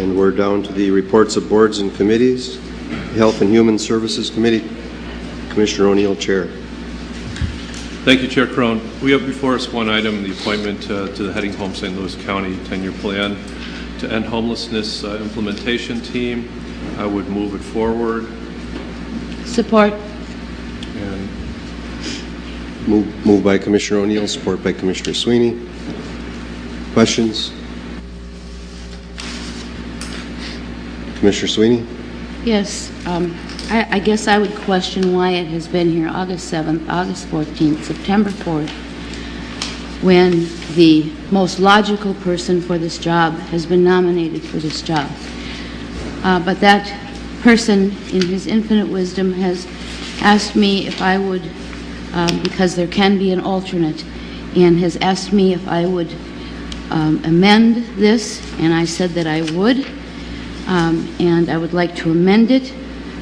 And we're down to the reports of boards and committees. Health and Human Services Committee, Commissioner O'Neill, Chair. Thank you, Chair Crone. We have before us one item, the appointment to the Heading Home St. Louis County 10-year plan to end homelessness implementation team. I would move it forward. Support. And Moved by Commissioner O'Neill, support by Commissioner Sweeney. Questions? Commissioner Sweeney? Yes, I guess I would question why it has been here August 7th, August 14th, September 4th, when the most logical person for this job has been nominated for this job. But that person, in his infinite wisdom, has asked me if I would, because there can be an alternate, and has asked me if I would amend this, and I said that I would. And I would like to amend it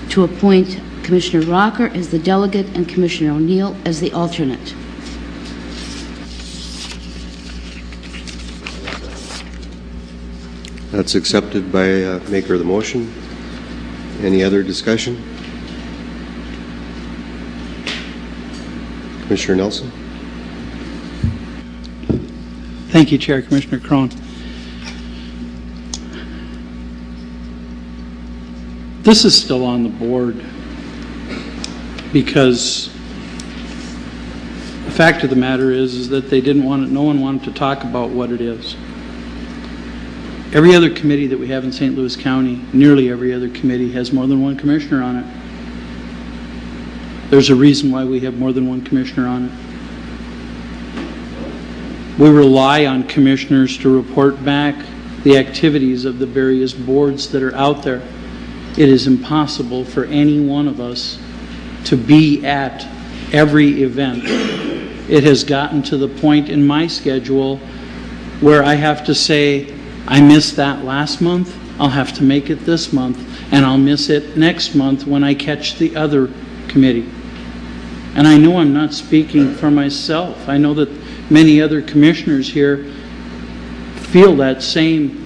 to appoint Commissioner Rocker as the delegate and Commissioner O'Neill as the alternate. That's accepted by maker of the motion. Any other discussion? Commissioner Nelson? Thank you, Chair. Commissioner Crone. This is still on the board because the fact of the matter is that they didn't want it, no one wanted to talk about what it is. Every other committee that we have in St. Louis County, nearly every other committee, has more than one commissioner on it. There's a reason why we have more than one commissioner on it. We rely on commissioners to report back the activities of the various boards that are out there. It is impossible for any one of us to be at every event. It has gotten to the point in my schedule where I have to say, I missed that last month, I'll have to make it this month, and I'll miss it next month when I catch the other committee. And I know I'm not speaking for myself. I know that many other commissioners here feel that same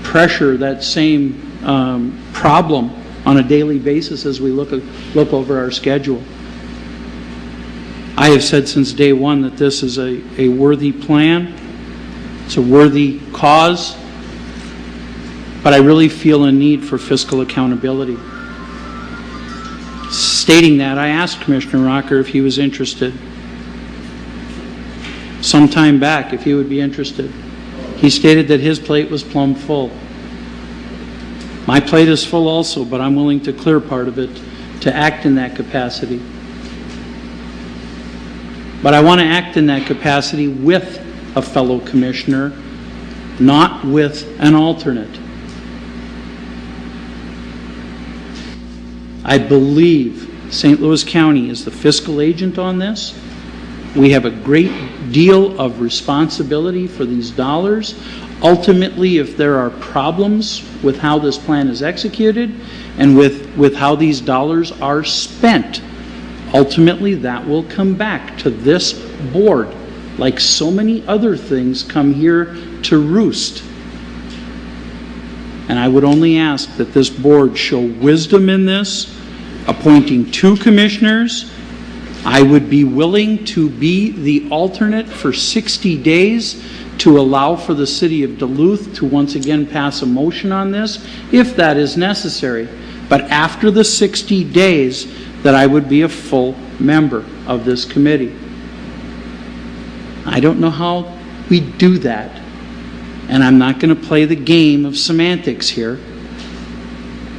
pressure, that same problem on a daily basis as we look over our schedule. I have said since day one that this is a worthy plan. It's a worthy cause, but I really feel a need for fiscal accountability. Stating that, I asked Commissioner Rocker if he was interested some time back, if he would be interested. He stated that his plate was plumb full. My plate is full also, but I'm willing to clear part of it to act in that capacity. But I want to act in that capacity with a fellow commissioner, not with an alternate. I believe St. Louis County is the fiscal agent on this. We have a great deal of responsibility for these dollars. Ultimately, if there are problems with how this plan is executed and with how these dollars are spent, ultimately that will come back to this board, like so many other things come here to roost. And I would only ask that this board show wisdom in this, appointing 2 commissioners. I would be willing to be the alternate for 60 days to allow for the city of Duluth to once again pass a motion on this, if that is necessary. But after the 60 days, that I would be a full member of this committee. I don't know how we do that, and I'm not going to play the game of semantics here,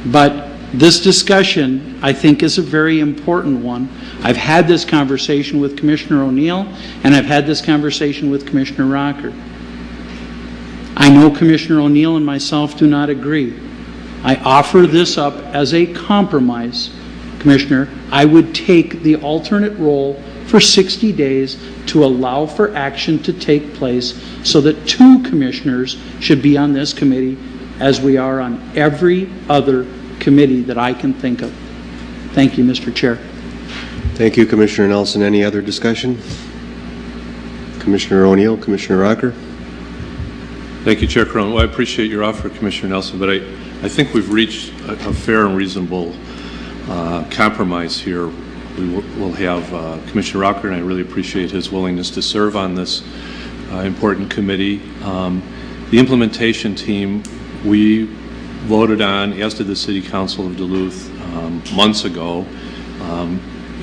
but this discussion, I think, is a very important one. I've had this conversation with Commissioner O'Neill, and I've had this conversation with Commissioner Rocker. I know Commissioner O'Neill and myself do not agree. I offer this up as a compromise. Commissioner, I would take the alternate role for 60 days to allow for action to take place so that 2 commissioners should be on this committee as we are on every other committee that I can think of. Thank you, Mr. Chair. Thank you, Commissioner Nelson. Any other discussion? Commissioner O'Neill, Commissioner Rocker? Thank you, Chair Crone. Well, I appreciate your offer, Commissioner Nelson, but I think we've reached a fair and reasonable compromise here. We'll have Commissioner Rocker, and I really appreciate his willingness to serve on this important committee. The implementation team, we voted on, as did the City Council of Duluth months ago.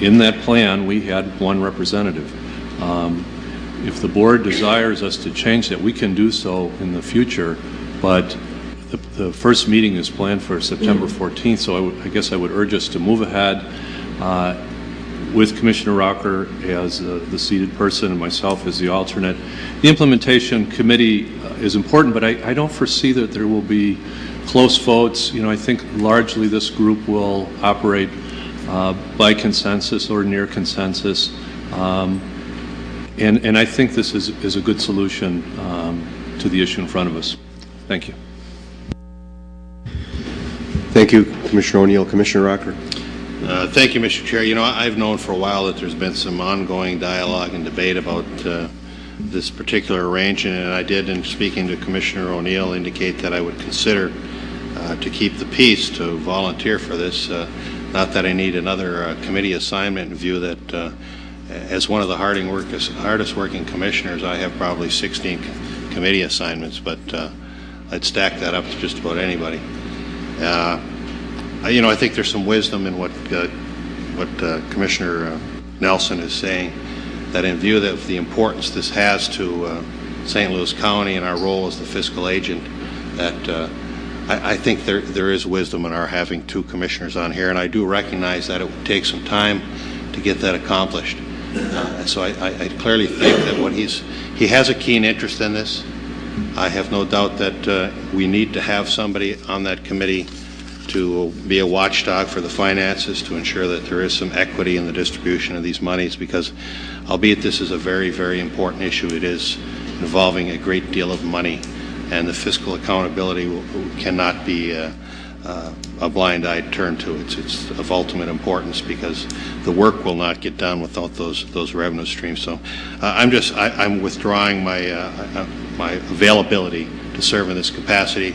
In that plan, we had one representative. If the board desires us to change that, we can do so in the future, but the first meeting is planned for September 14th, so I guess I would urge us to move ahead with Commissioner Rocker as the seated person and myself as the alternate. The implementation committee is important, but I don't foresee that there will be close votes. I think largely this group will operate by consensus or near consensus. And I think this is a good solution to the issue in front of us. Thank you. Thank you, Commissioner O'Neill. Commissioner Rocker. Thank you, Mr. Chair. I've known for a while that there's been some ongoing dialogue and debate about this particular arrangement, and I did, in speaking to Commissioner O'Neill, indicate that I would consider to keep the peace, to volunteer for this. Not that I need another committee assignment, in view that as one of the hardest working commissioners, I have probably 16 committee assignments, but I'd stack that up to just about anybody. I think there's some wisdom in what Commissioner Nelson is saying, that in view of the importance this has to St. Louis County and our role as the fiscal agent, that I think there is wisdom in our having two commissioners on here, and I do recognize that it would take some time to get that accomplished. So I clearly think that he has a keen interest in this. I have no doubt that we need to have somebody on that committee to be a watchdog for the finances, to ensure that there is some equity in the distribution of these monies, because albeit this is a very, very important issue, it is involving a great deal of money, and the fiscal accountability cannot be a blind-eyed turn to. It's of ultimate importance, because the work will not get done without those revenue streams. So I'm withdrawing my availability to serve in this capacity,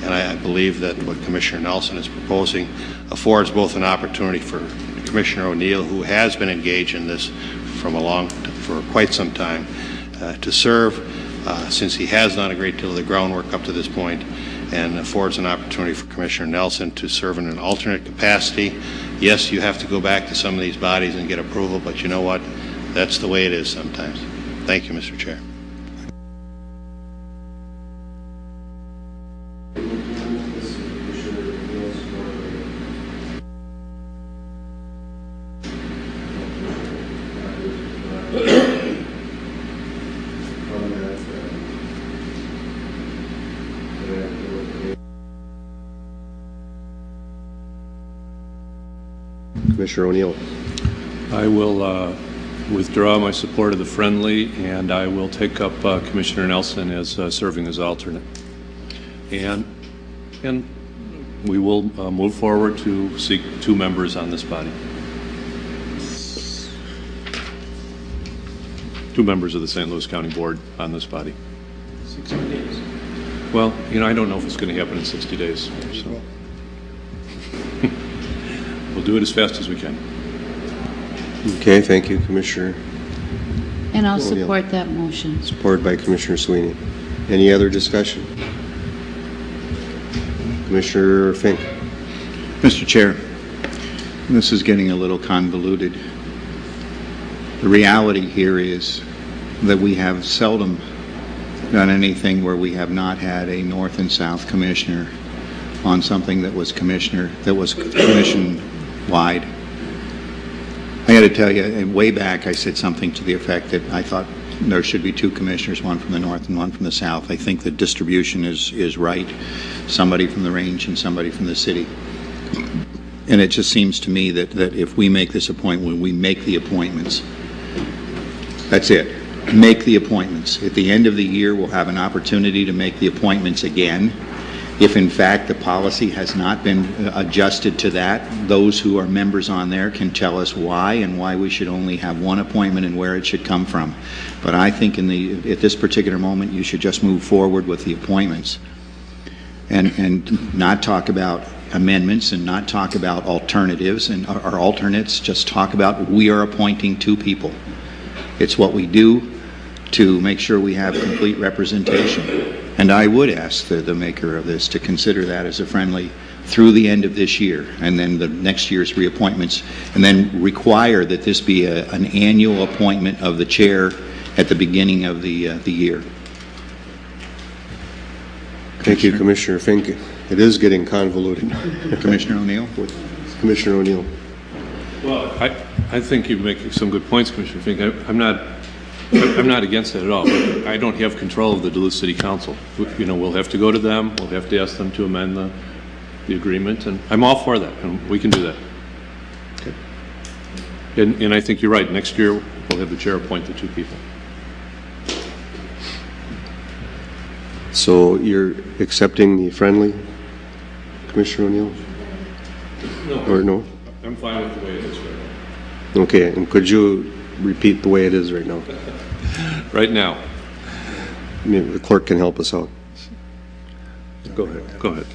and I believe that what Commissioner Nelson is proposing affords both an opportunity for Commissioner O'Neill, who has been engaged in this for quite some time, to serve, since he has done a great deal of the groundwork up to this point, and affords an opportunity for Commissioner Nelson to serve in an alternate capacity. Yes, you have to go back to some of these bodies and get approval, but you know what? That's the way it is sometimes. Thank you, Mr. Chair. Commissioner O'Neill. I will withdraw my support of the friendly, and I will take up Commissioner Nelson as serving as alternate. And we will move forward to seek two members on this body. Two members of the St. Louis County Board on this body. 60 days. Well, I don't know if it's going to happen in 60 days. So. We'll do it as fast as we can. Okay, thank you, Commissioner. And I'll O'Neill. support that motion. Supported by Commissioner Sweeney. Any other discussion? Commissioner Fink. Mr. Chair, this is getting a little convoluted. The reality here is that we have seldom done anything where we have not had a North and South Commissioner on something that was commission-wide. I got to tell you, way back I said something to the effect that I thought there should be two commissioners, one from the north and one from the south. I think the distribution is right, somebody from the range and somebody from the city. And it just seems to me that if we make this appointment, we make the appointments. That's it. Make the appointments. At the end of the year, we'll have an opportunity to make the appointments again. If in fact the policy has not been adjusted to that, those who are members on there can tell us why and why we should only have one appointment and where it should come from. But I think at this particular moment, you should just move forward with the appointments and not talk about amendments and not talk about alternatives and our alternates. Just talk about we are appointing 2 people. It's what we do to make sure we have complete representation. And I would ask the maker of this to consider that as a friendly through the end of this year, and then the next year's reappointments, and then require that this be an annual appointment of the chair at the beginning of the year. Thank you, Commissioner Fink. It is getting convoluted. Commissioner O'Neill? Commissioner O'Neill. Well, I think you're making some good points, Commissioner Fink. I'm not against that at all. I don't have control of the Duluth City Council. We'll have to go to them. We'll have to ask them to amend the agreement, and I'm all for that, and we can do that. Okay. And I think you're right. Next year, we'll have the chair appoint the 2 people. So you're accepting the friendly, Commissioner O'Neill? No. Or no? I'm fine with the way it is right now. Okay, and could you repeat the way it is right now? Right now. Maybe the clerk can help us out. Go ahead.